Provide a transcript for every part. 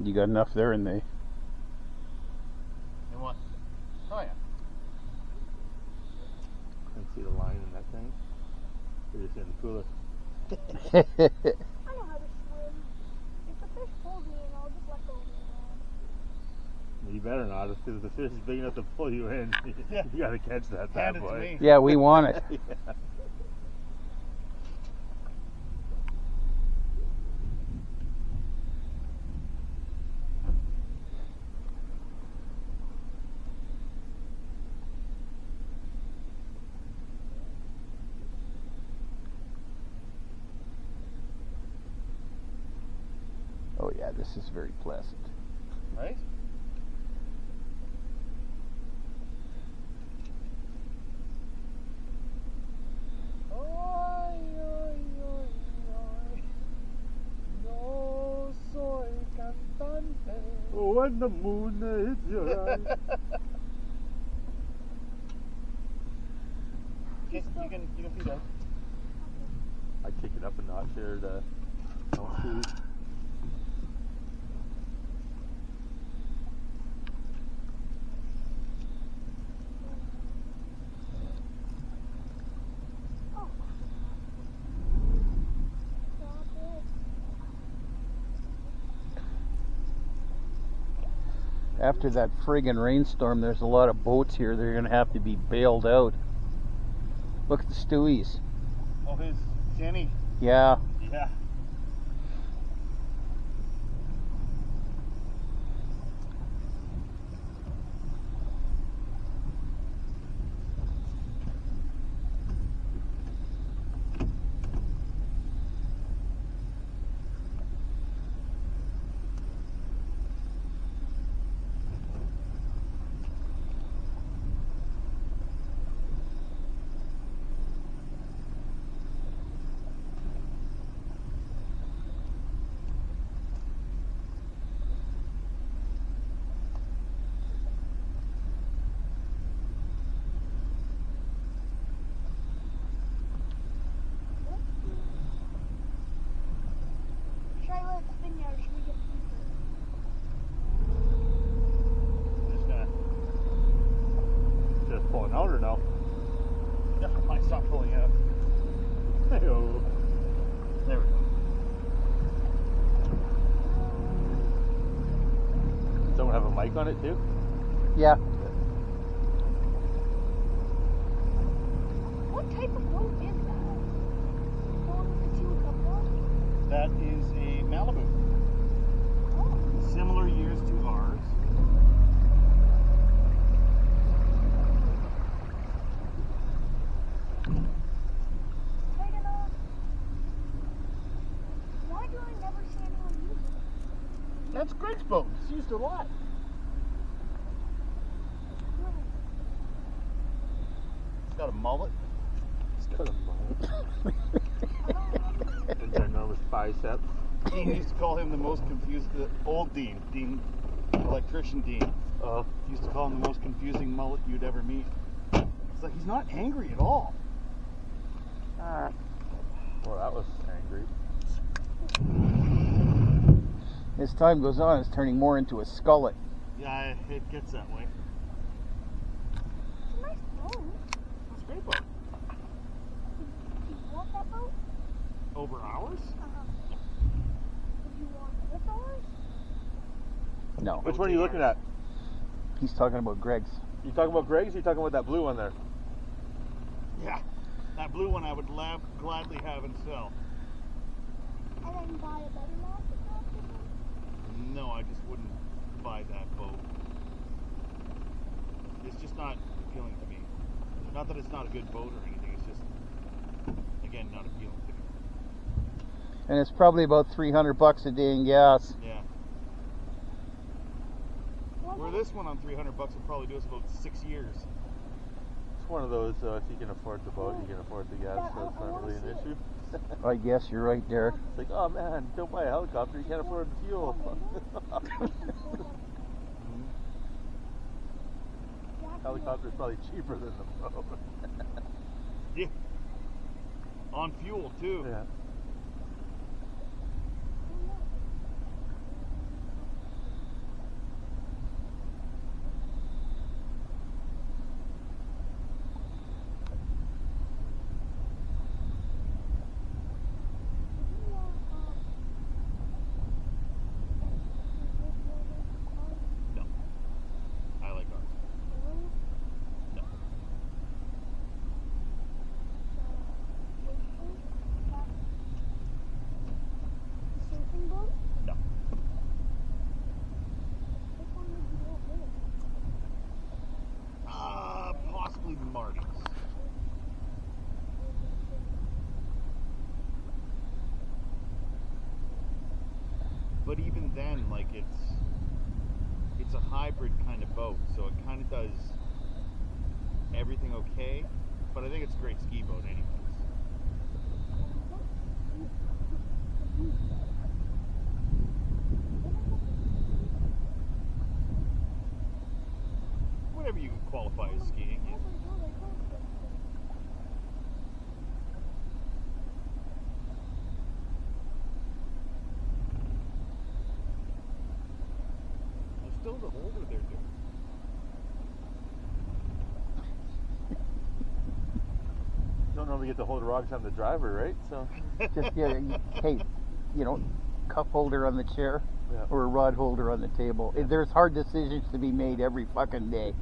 You got enough there in the... And what? Oh yeah. Can see the line in that thing. You're just in the cooler. I know how to swim. If the fish pulls me in, I'll just let go of it. You better not, because if the fish is big enough to pull you in, Yeah. you gotta catch that bad Hand it to boy. me. Yeah, we want it. Yeah. Oh yeah, this is very pleasant. Right? Oy, oy, oy, oy. No soy cantante. When the moon hits your eyes. You can feed that. I kick it up a notch here to don't see. Oh. Stop it. After that friggin' rainstorm, there's a lot of boats here. They're gonna have to be bailed out. Look at the Stewies. Oh, his Jenny. Yeah. Yeah. Should I let it spin yet, or should we get deeper? Just gonna. Just pulling out or no? Yeah, I might stop pulling out. Hey-o. There we go. Someone have a mic on it too? Yeah. What type of boat is that? The one with the two couples? That is a Malibu. Oh. Similar years to ours. Big enough. Why do I never see anyone use it? That's Greg's boat. It's used a lot. It's got a mullet. Got a mullet. And enormous biceps. Dean used to call him the most confused. The old Dean, electrician Dean, used to call him the most confusing mullet you'd ever meet. It's like he's not angry at all. Well, that was angry. As time goes on, it's turning more into a skullet. Yeah, it gets that way. It's a nice boat. It's a great boat. Do you want that boat? Over ours? Would you want it with ours? No, Which one are you looking at? he's talking about Greg's. You talking about Greg's or you talking about that blue one there? Yeah. That blue one I would gladly have and sell. And then buy a better master craft or something? No, I just wouldn't buy that boat. It's just not appealing to me. Not that it's not a good boat or anything, it's just, again, not appealing to me. And it's probably about $300 a day in gas. Yeah. Where this one on $300 would probably do us about 6 years. It's one of those, if you can afford the boat, you can afford the gas, so it's not really an issue. I guess you're right, Derek. It's like, oh man, don't buy a helicopter, you can't afford the fuel. Helicopter's probably cheaper than the boat. Yeah. On fuel, too. Yeah. but even then, like it's a hybrid kind of boat, so it kind of does everything okay. But I think it's a great ski boat, anyways. Whatever you could qualify as skiing. Yeah. There's still the holder there, dude. Don't normally get to hold rocks on the driver, right? So Just hey, cup holder on the chair yeah. or a rod holder on the table. There's hard decisions to be made every fucking day.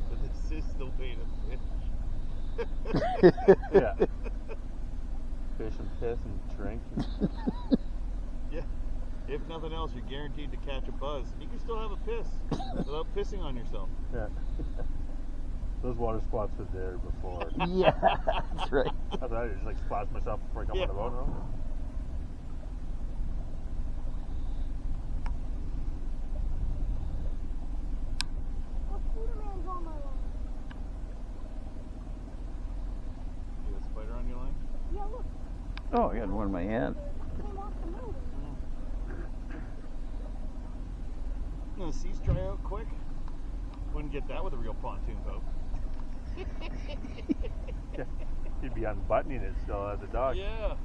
But this is still made of fish. Yeah. Fish and piss and drink. And Yeah. If nothing else, you're guaranteed to catch a buzz. You can still have a piss without pissing on yourself. yeah. Those water spots were there before. Yeah, that's right. I thought I'd just like splash myself before I come on the boat. No? Oh, Spider-Man's on my line. You got a spider on your line? Yeah, look. Oh, I got one in my hand. It came off the motor. The seas dry out quick. Wouldn't get that with a real pontoon boat. You'd be unbuttoning it still at the dock. Yeah.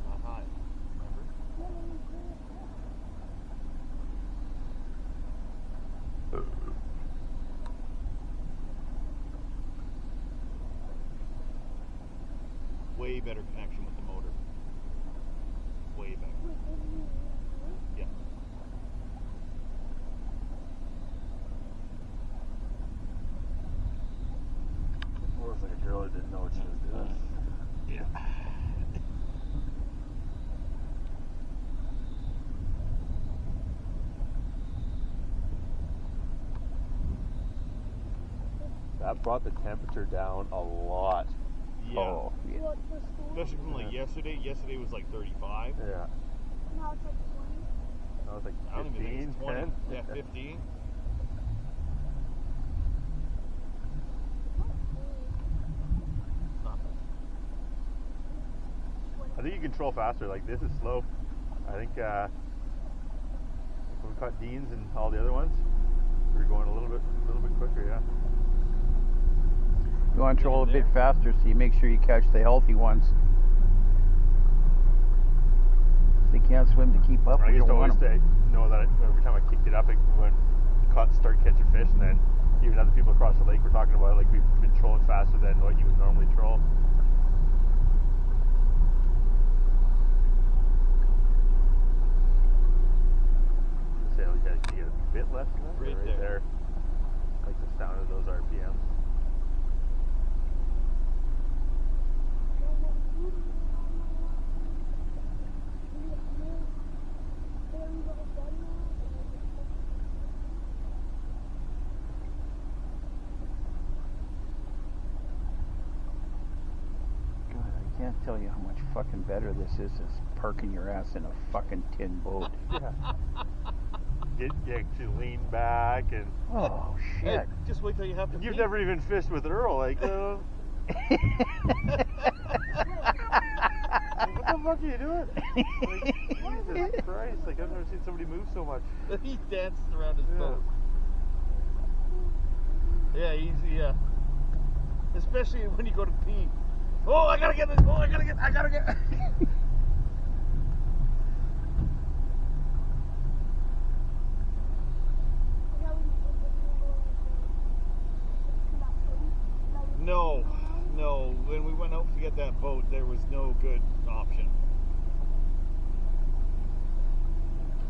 Not high. Remember? Way better connection with the motor. Way better. Yeah. It looks like a girl who didn't know what she was doing. Yeah. That brought the temperature down a lot. Yeah. Oh, yeah. What, the storm? Especially from like yesterday. Yesterday was like 35. Yeah. Now it's like 20. That was like I don't even think 15, it's 20. 10. Yeah, 15. Not bad. I think you control faster. Like this is slow. I think when we caught Dean's and all the other ones, we were going a little bit quicker. Yeah. You want to troll a bit faster so you make sure you catch the healthy ones. They can't swim to keep up. I We used don't to always want 'em. say, that every time I kicked it up, it would start catching fish, and then even other people across the lake were talking about like we've been trolling faster than what you would normally troll. Say you get a bit less than that, Right or there. Like the sound of those RPMs. God, I can't tell you how much fucking better this is than parking your ass in a fucking tin boat. Yeah. Get you lean back, and Oh, Hey, shit. just wait till you have to you've pee. never even fished with Earl, like. What the fuck are you doing? Like, Jesus Christ, like I've never seen somebody move so much. He dances around his Yeah. boat. Yeah, yeah. Especially when you go to pee. Oh, I gotta get this. Oh, I gotta get. No. When we went out to get that boat, there was no good option.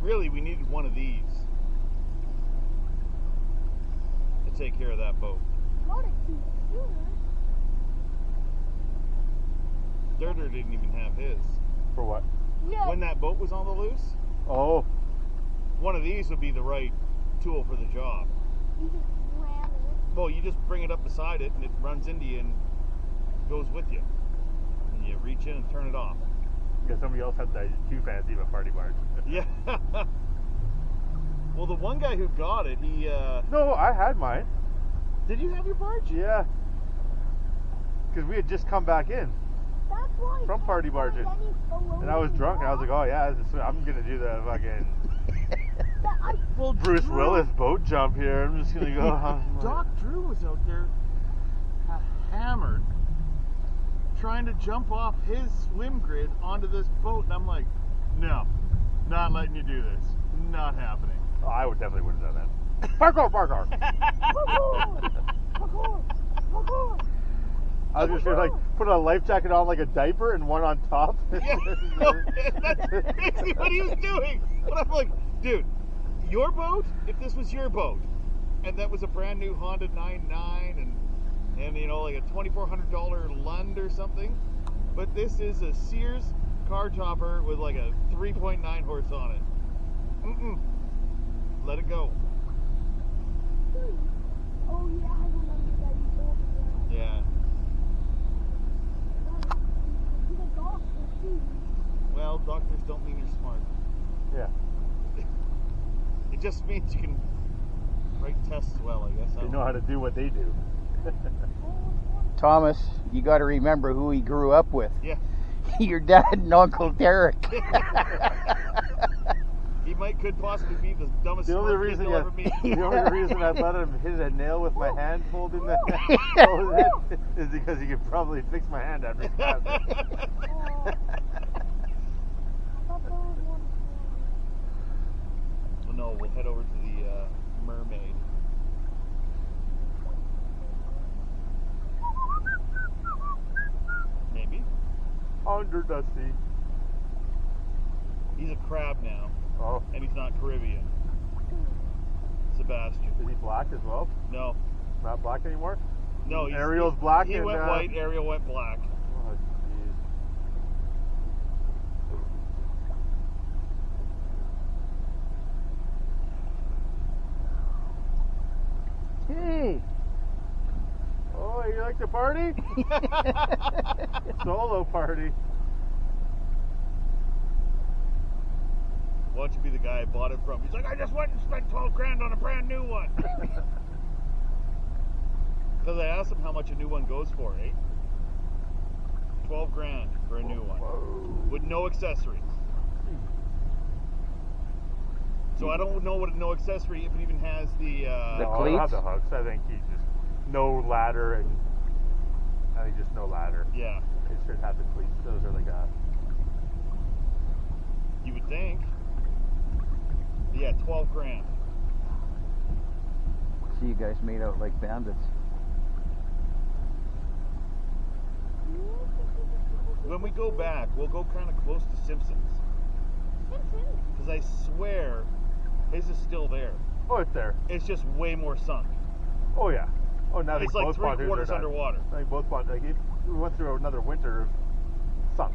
Really, we needed one of these to take care of that boat. Not a cute shooter. Dirter didn't even have his. For what? Yeah. When that boat was on the loose, Oh, one of these would be the right tool for the job. You just ran it Well, you just bring it up beside it, and it runs into you and goes with you. And you reach in and turn it off. Because somebody else had that too fancy of a party barge. Yeah. Well, the one guy who got it, he. No, I had mine. Did you have your barge? Yeah. Because we had just come back in That's why. from party barging. And I was drunk, and I was like, oh yeah, I'm going to do the fucking Well, Bruce Drew- Willis boat jump here. I'm just going to go. Doc Drew was out there hammered, trying to jump off his swim grid onto this boat, and I'm like, no, not letting you do this. Not happening. Oh, I definitely would have done that. Parkour, parkour. I was just gonna like put a life jacket on like a diaper and one on top. Yeah, no, that's basically what he was doing. But I'm like, dude, your boat, if this was your boat, and that was a brand new Honda 99 and you know, like a $2,400 Lund or something, but this is a Sears car topper with like a 3.9 horse on it. Let it go. Oh yeah, I remember that you told me that. Yeah. He's a doctor too. Well, doctors don't mean you're smart. Yeah. It just means you can write tests well, I guess. I They don't know how to do what they do. Thomas, you got to remember who he grew up with. Yeah. Your dad and Uncle Derek. He could possibly be the dumbest The only smart kid reason you'll ever meet. the only reason I let him hit a nail with my hand holding the is because he could probably fix my hand after he passed it. I thought there was one. Well, no, we'll head over to the mermaid. Maybe. Under the sea. He's a crab now, Oh, and he's not Caribbean. Sebastian. is he black as well? No. Not black anymore? No, Ariel's black He and, went white, Ariel went black. Oh, jeez. Hey. Oh, you like to party? Solo party. Why don't you be the guy I bought it from? He's like, I just went and spent 12 grand on a brand new one. Because I asked him how much a new one goes for, eh? 12 grand for a new one. Whoa. With no accessories. So I don't know what a no accessory, if it even has the... The No, I don't have cleats? the hooks. I think he just no ladder and I think just no ladder. Yeah, It should have the cleats. Those are like a you would think. Yeah, 12 grand. See, you guys made out like bandits. When we go back, we'll go kind of close to Simpsons. Because I swear his is still there. Oh, it's there. It's just way more sunk. Oh yeah. Oh, now they It's like both pontoons 3/4 are done. underwater. I think both pontoons. Like we went through another winter of sunk.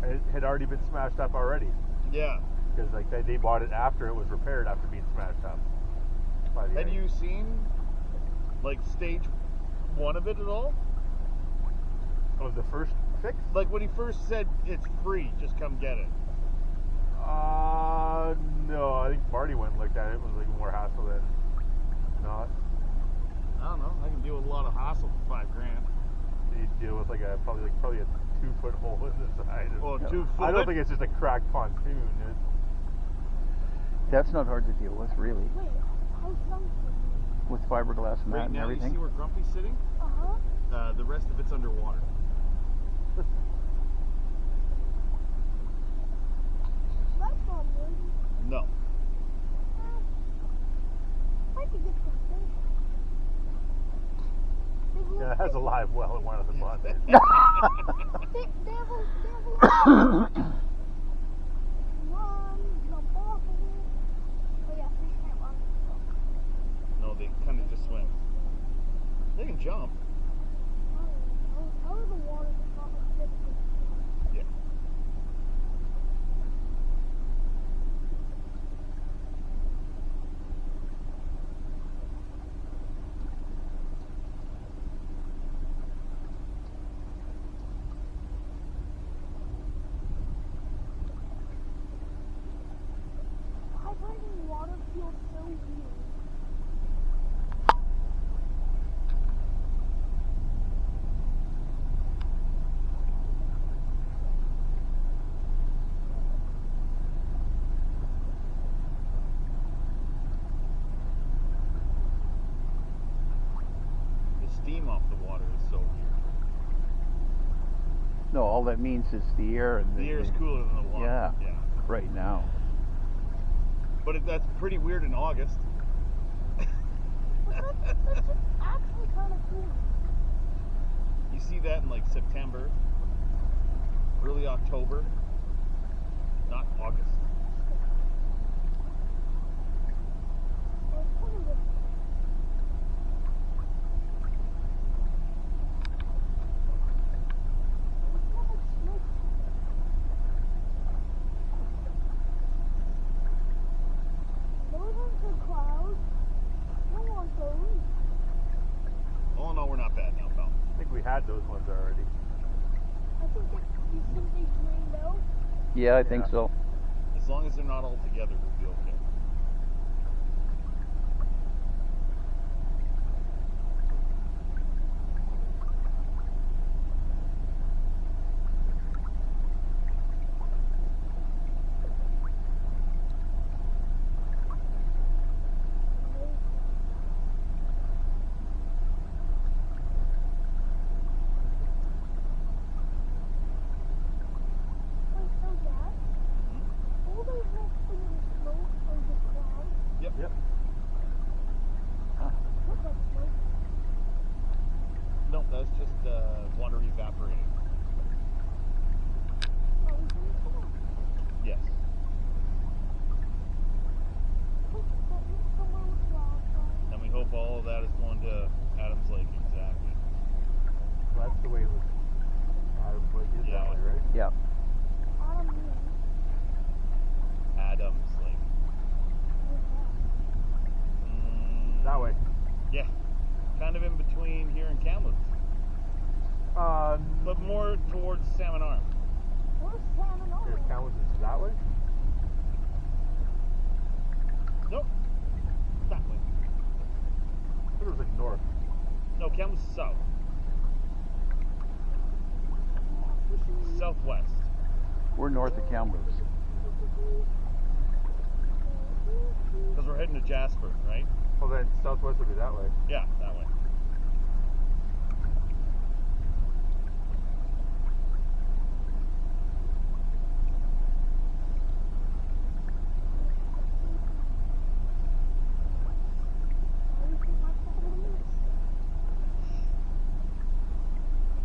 And it had already been smashed up already Yeah. because like they bought it after it was repaired after being smashed up. By the Had ice. you seen like stage 1 of it at all? Of the first fix? Like when he first said it's free, just come get it. No. I think Marty went and looked at it. It was like more hassle than not. I don't know. I can deal with a lot of hassle for 5 grand. You deal with like probably a 2-foot hole in the side. Oh, 2 foot. I don't think it's just a cracked pontoon. That's not hard to deal with, really. Wait, how's something? With fiberglass mat Right and now, you everything. see where Grumpy's sitting? Uh-huh. The rest of it's underwater. That's not good. No. I could get some fish. Big Yeah, little it has a fish. live well in one of the pontoons. They have a run, jump off of it. Oh yeah, fish can't run. No, they kind of just swim. They can jump. How is the water just not like this? Yeah. all that means is the air and The air is cooler than the water. Yeah. Yeah. right now. But that's pretty weird in August. But that's just actually kind of cool. You see that in like September, early October, not August. It's kind of All in all, we're not bad now, pal. I think we had those ones already. I think that you think they drained out. Yeah, I think Yeah. so. As long as they're not all together, we'll be okay. Wait, so Dad, all those little things of smoke are just clouds? Yep. Yep. What's that smoke? No, that's just water evaporating. Are we finished now? Yes. Hope that looks somewhere with wildfire. And we hope all of that is going to Adams Lake, exactly. Well, that's the way it was. Like is Yeah. that way, right? Yeah. Autumn leaves. Adams Lake. Where's that? That way. Yeah. Kind of in between here and Kamloops. But more towards Salmon Arm. Where's Salmon Arm? Here's Kamloops is that way. Nope. That way. I think it was like north. No, Kamloops is south. Southwest. We're north of Kamloops. Because we're heading to Jasper, right? Well, then southwest would be that way. Yeah, that way.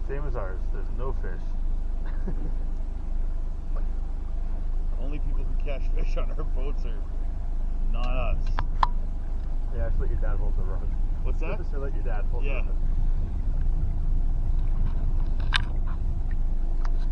Same as ours. There's no fish. Only people who catch fish on our boats are not us. Yeah, just let your dad hold the rod. What's that? Just let your dad hold Yeah. the rod.